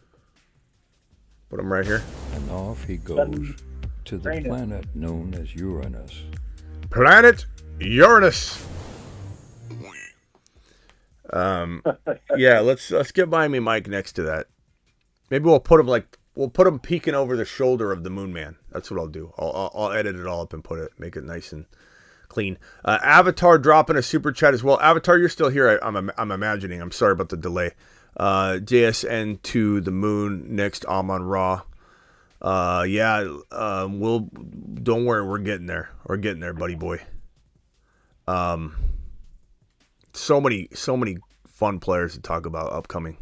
Put him right here. And off he goes to the Uranus. planet known as Uranus. Planet Uranus. Yeah, let's get Miami Mike next to that. Maybe we'll put him peeking over the shoulder of the Moon Man. That's what I'll do. I'll edit it all up and make it nice and clean. Avatar dropping a super chat as well. Avatar, you're still here. I'm imagining. I'm sorry about the delay. JSN to the moon next. Amon Ra. We'll don't worry. We're getting there. We're getting there, buddy boy. So many fun players to talk about upcoming.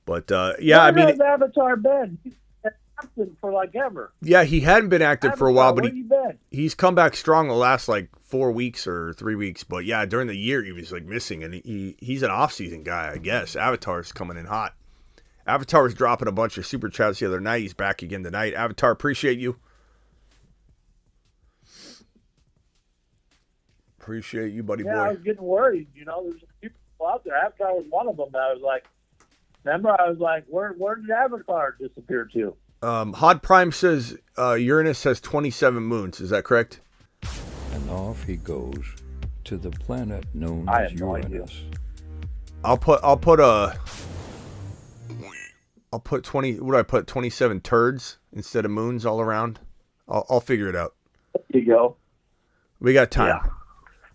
But I mean, Where has Avatar been? He's been absent for like ever. Yeah, he hadn't been active for a while, but where you been? he's come back strong the last like 4 weeks or 3 weeks. But yeah, during the year he was like missing, and he's an off-season guy, I guess. Avatar's coming in hot. Avatar was dropping a bunch of super chats the other night. He's back again tonight. Avatar, appreciate you. Appreciate you, buddy boy. I was getting worried. You know, there's a few people out there. Avatar was one of them. I was like, where did Avatar disappear to? Hot Prime says Uranus has 27 moons. Is that correct? And off he goes to the planet known I as have no idea. Uranus. I'll put 20. What do I put? 27 turds instead of moons all around. I'll figure it out. There you go. We got time. Yeah.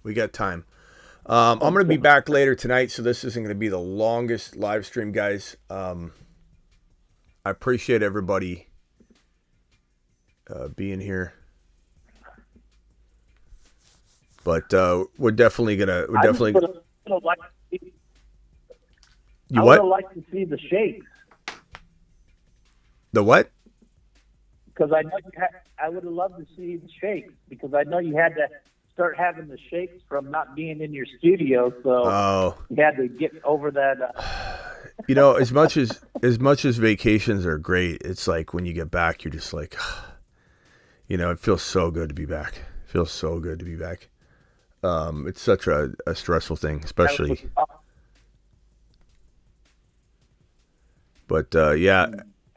We got time. I'm going to be back later tonight, so this isn't going to be the longest live stream, guys. I appreciate everybody being here. But we're definitely going to... I would have liked to see, You I what? would have liked to see the shakes. The what? Because I know I would have loved to see the shakes, because I know you had to start having the shakes from not being in your studio, so you had to get over that. You know, as much as vacations are great, it's like when you get back, you're just like, you know, it feels so good to be back. It feels so good to be back. It's such a stressful thing, especially. But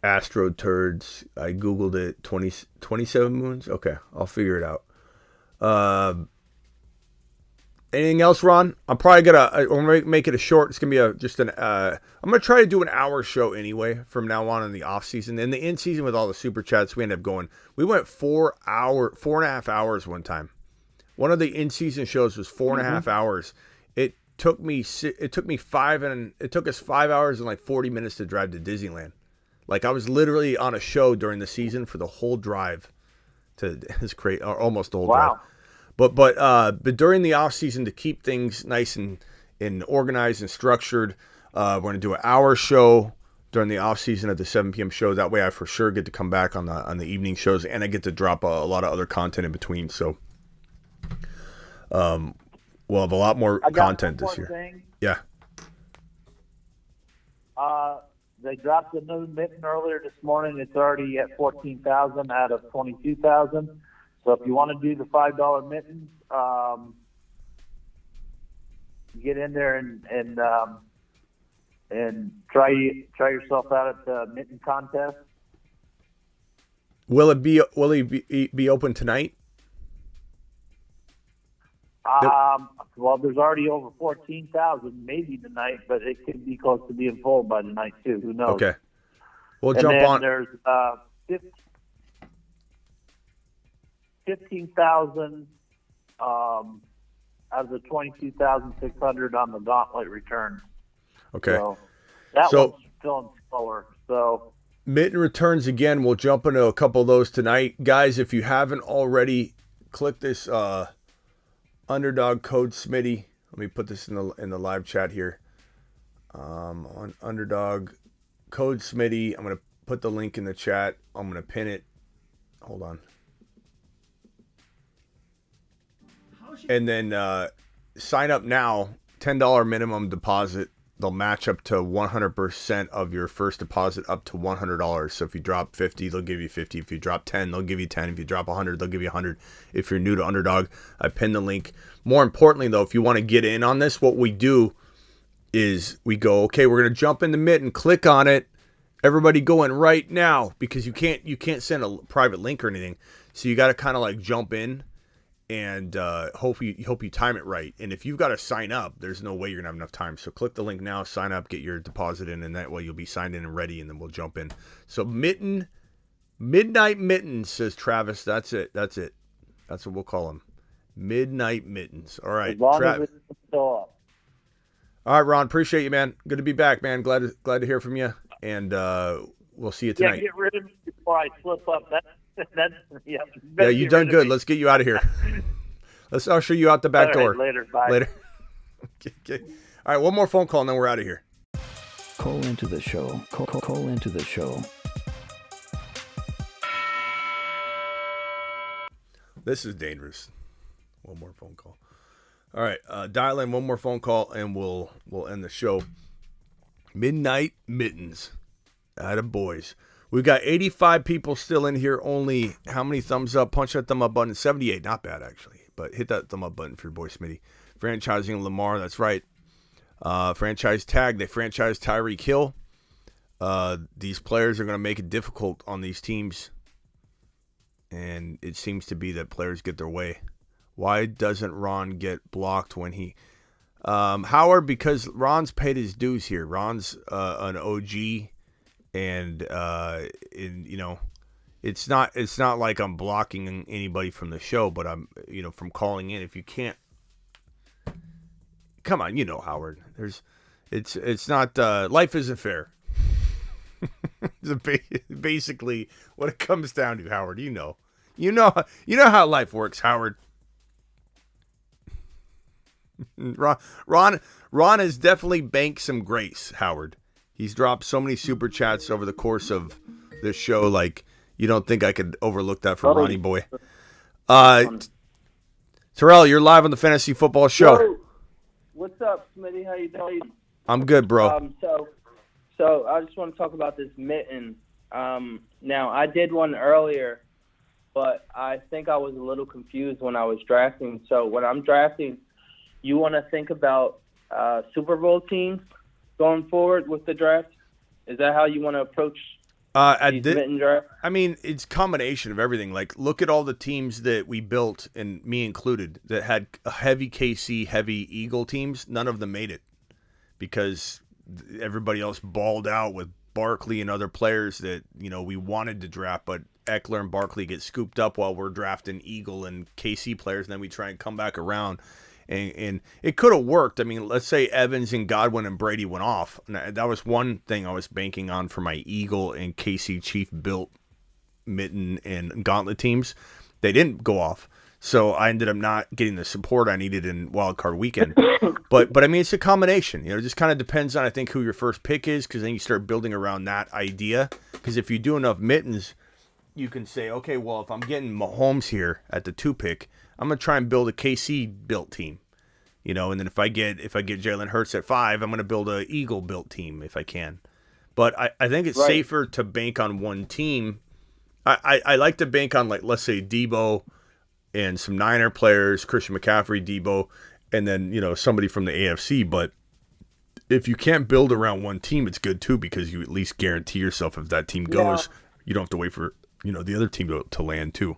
Astro Turds. I Googled it. 27 moons. Okay, I'll figure it out. Anything else, Ron? I'm probably gonna make it a short. It's gonna be I'm gonna try to do an hour show anyway from now on in the off season. In the in season with all the super chats, we went 4 and a half hours one time. One of the in season shows was 4.5 hours. It took us 5 hours and like 40 minutes to drive to Disneyland. Like I was literally on a show during the season for the whole drive to his crate, or almost the whole drive. But during the off season, to keep things nice and organized and structured, we're gonna do an hour show during the off season at the 7 p.m. show. That way, I for sure get to come back on the evening shows, and I get to drop a lot of other content in between. So, we'll have a lot more content this year. Thing. Yeah. They dropped the new mitten earlier this morning. It's already at 14,000 out of 22,000. So if you want to do the $5 mittens, get in there and try yourself out at the mitten contest. Will he be open tonight? Well, there's already over 14,000 maybe tonight, but it could be close to being full by the night too. Who knows? Okay. We'll and jump then on. There's 15,000 out of the 22,600 on the gauntlet return. Okay. So that one's feeling slower. So mitten returns again. We'll jump into a couple of those tonight, guys. If you haven't already, click this underdog code Smitty. Let me put this in the live chat here. On underdog code Smitty. I'm gonna put the link in the chat. I'm gonna pin it. Hold on. And then sign up now. $10 minimum deposit. They'll match up to 100% of your first deposit up to $100. So if you drop 50, they'll give you 50. If you drop 10, they'll give you 10. If you drop 100, they'll give you 100. If you're new to Underdog, I pinned the link. More importantly, though, if you want to get in on this, what we do is we go, okay, we're going to jump in the mitten, click on it. Everybody go in right now, because you can't send a private link or anything. So you got to kind of like jump in. And hope you time it right. And if you've got to sign up, there's no way you're gonna have enough time. So click the link now, sign up, get your deposit in, and that way you'll be signed in and ready. And then we'll jump in. So midnight mittens, says Travis. That's it. That's what we'll call them. Midnight mittens. All right, as long as it's still up. All right, Ron. Appreciate you, man. Good to be back, man. Glad to hear from you. And we'll see you tonight. Yeah, get rid of me before I slip up. Yeah, you've done good. Let's get you out of here. Let's usher you out the back door. Later. Bye. Later. Okay. All right, one more phone call and then we're out of here. Call into the show. Call into the show. This is dangerous. One more phone call. All right, dial in one more phone call and we'll end the show. Midnight mittens. Atta boys. We've got 85 people still in here. Only how many thumbs up? Punch that thumb up button. 78. Not bad, actually. But hit that thumb up button for your boy Smitty. Franchising Lamar. That's right. Franchise tag. They franchised Tyreek Hill. These players are going to make it difficult on these teams. And it seems to be that players get their way. Why doesn't Ron get blocked when he... Howard, because Ron's paid his dues here. Ron's an OG. And you know, it's not like I'm blocking anybody from the show, but I'm, you know, from calling in. If you can't, come on, you know, Howard. It's not life isn't fair. Basically, what it comes down to, Howard. You know how life works, Howard. Ron has definitely banked some grace, Howard. He's dropped so many super chats over the course of this show, like you don't think I could overlook that for Ronnie Boy. Terrell, you're live on the Fantasy Football Show. Yo, what's up, Smitty? How you doing? I'm good, bro. So I just want to talk about this mitten. Now I did one earlier, but I think I was a little confused when I was drafting. So when I'm drafting, you want to think about Super Bowl teams going forward with the draft? Is that how you want to approach these mitten draft? I mean, it's a combination of everything. Like, look at all the teams that we built, and me included, that had heavy KC, heavy Eagle teams. None of them made it because everybody else balled out with Barkley and other players that, you know, we wanted to draft, but Eckler and Barkley get scooped up while we're drafting Eagle and KC players, and then we try and come back around. And it could have worked. I mean, let's say Evans and Godwin and Brady went off. That was one thing I was banking on for my Eagle and KC Chief built mitten and gauntlet teams. They didn't go off. So I ended up not getting the support I needed in Wild Card Weekend. But I mean, it's a combination. You know, it just kind of depends on, I think, who your first pick is, because then you start building around that idea. Because if you do enough mittens, you can say, okay, well, if I'm getting Mahomes here at the 2 pick, I'm gonna try and build a KC built team, you know, and then if I get Jalen Hurts at 5, I'm gonna build a Eagle built team if I can. But I think it's safer to bank on one team. I like to bank on, like, let's say Debo and some Niner players, Christian McCaffrey, Debo, and then, somebody from the AFC. But if you can't build around one team, it's good too, because you at least guarantee yourself if that team goes, you don't have to wait for, the other team to land too.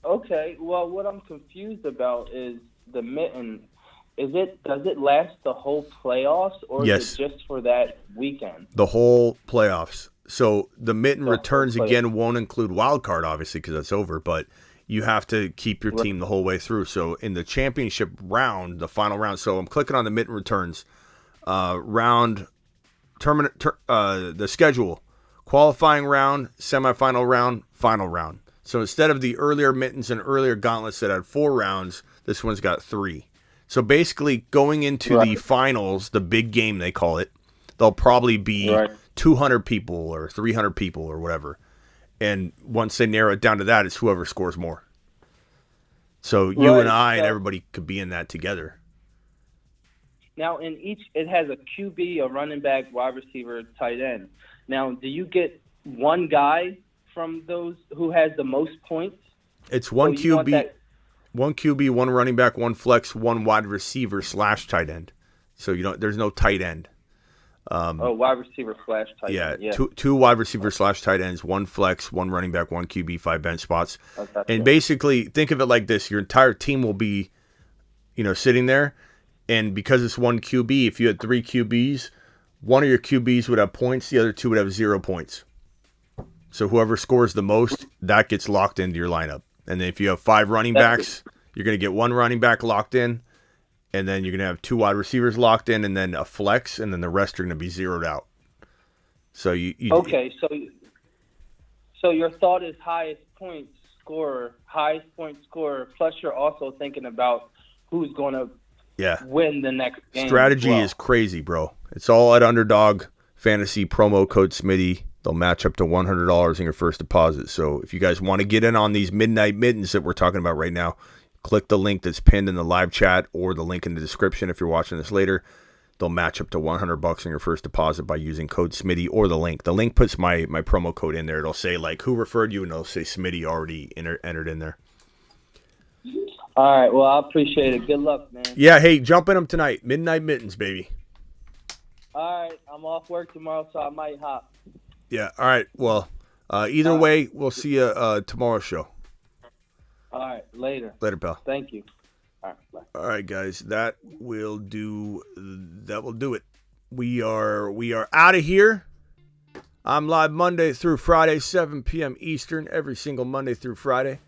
Okay, well, what I'm confused about is the mitten. Does it last the whole playoffs, or Yes. is it just for that weekend? The whole playoffs. So the mitten returns again won't include wild card, obviously, because that's over, but you have to keep your team the whole way through. So in the championship round, the final round, so I'm clicking on the mitten returns the schedule: qualifying round, semifinal round, final round. So instead of the earlier mittens and earlier gauntlets that had 4 rounds, this one's got 3. So basically, going into the finals, the big game they call it, there'll probably be 200 people or 300 people or whatever. And once they narrow it down to that, it's whoever scores more. So you and I and everybody could be in that together. Now, in each, it has a QB, a running back, wide receiver, tight end. Now, do you get one guy from those who has the most points? It's one QB, one running back, one flex, one wide receiver / tight end. So there's no tight end. Wide receiver / tight end. Yeah, two wide receiver / tight ends, one flex, one running back, one QB, 5 bench spots. Okay. And basically, think of it like this: your entire team will be, sitting there, and because it's one QB, if you had 3 QBs, one of your QBs would have points, the other 2 would have 0 points. So whoever scores the most, that gets locked into your lineup. And then if you have 5 running backs, you're going to get 1 running back locked in, and then you're going to have 2 wide receivers locked in, and then a flex, and then the rest are going to be zeroed out. So so your thought is highest point scorer, plus you're also thinking about who's going to win the next game. Strategy is crazy, bro. It's all at Underdog Fantasy, promo code Smitty. They'll match up to $100 in your first deposit. So if you guys want to get in on these midnight mittens that we're talking about right now, click the link that's pinned in the live chat or the link in the description if you're watching this later. They'll match up to $100 in your first deposit by using code Smitty or the link. The link puts my promo code in there. It'll say like who referred you, and it'll say Smitty already entered in there. All right. Well, I appreciate it. Good luck, man. Yeah. Hey, jump in them tonight. Midnight mittens, baby. All right. I'm off work tomorrow, so I might hop. Yeah. All right. Well, either way, we'll see you tomorrow's show. All right. Later. Later, pal. Thank you. All right. Bye. All right, guys. That will do it. We are out of here. I'm live Monday through Friday, 7 p.m. Eastern, every single Monday through Friday.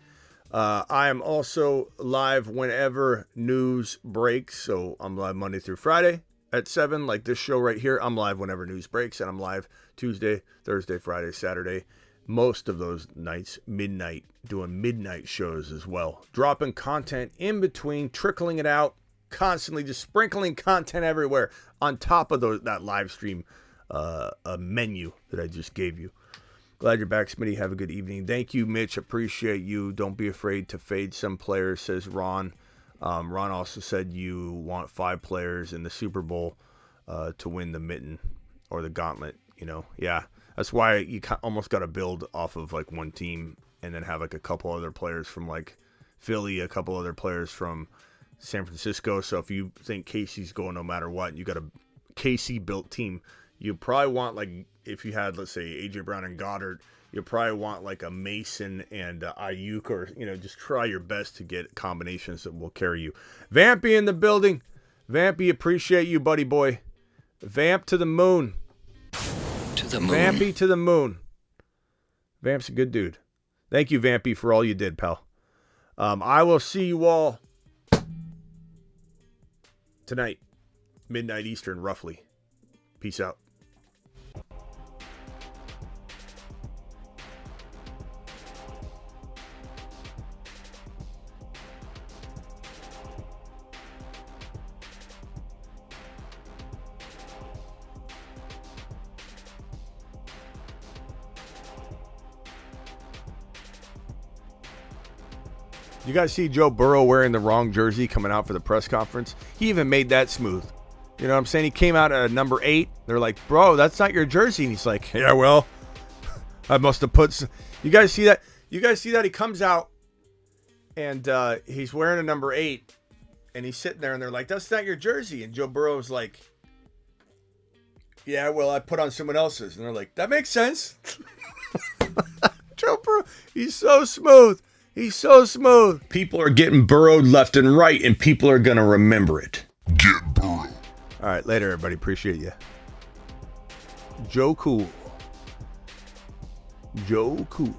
I am also live whenever news breaks. So I'm live Monday through Friday at 7, like this show right here. I'm live whenever news breaks, and I'm live Tuesday, Thursday, Friday, Saturday. Most of those nights, midnight, doing midnight shows as well. Dropping content in between, trickling it out, constantly just sprinkling content everywhere on top of that live stream menu that I just gave you. Glad you're back, Smitty. Have a good evening. Thank you, Mitch. Appreciate you. Don't be afraid to fade some players, says Ron. Ron also said you want 5 players in the Super Bowl to win the mitten or the gauntlet. Yeah. That's why you almost got to build off of like one team and then have like a couple other players from like Philly, a couple other players from San Francisco. So if you think Casey's going no matter what, you got a KC built team. You probably want, like, if you had, let's say, A.J. Brown and Goddard, you probably want like a Mason and Ayuk, or, just try your best to get combinations that will carry you. Vampy in the building. Vampy, appreciate you, buddy boy. Vamp to the moon. To the moon. Vampy to the moon. Vamp's a good dude. Thank you, Vampy, for all you did, pal. I will see you all tonight, midnight Eastern, roughly. Peace out. You guys see Joe Burrow wearing the wrong jersey coming out for the press conference? He even made that smooth. You know what I'm saying? He came out at number 8. They're like, bro, that's not your jersey. And he's like, yeah, well, I must have put some... You guys see that? He comes out and he's wearing a number 8. And he's sitting there, and they're like, "That's not your jersey." And Joe Burrow's like, "Yeah, well, I put on someone else's." And they're like, "That makes sense." Joe Burrow, he's so smooth. He's so smooth. People are getting burrowed left and right, and people are going to remember it. Get burrowed. All right, later, everybody. Appreciate you. Joe Cool. Joe Cool.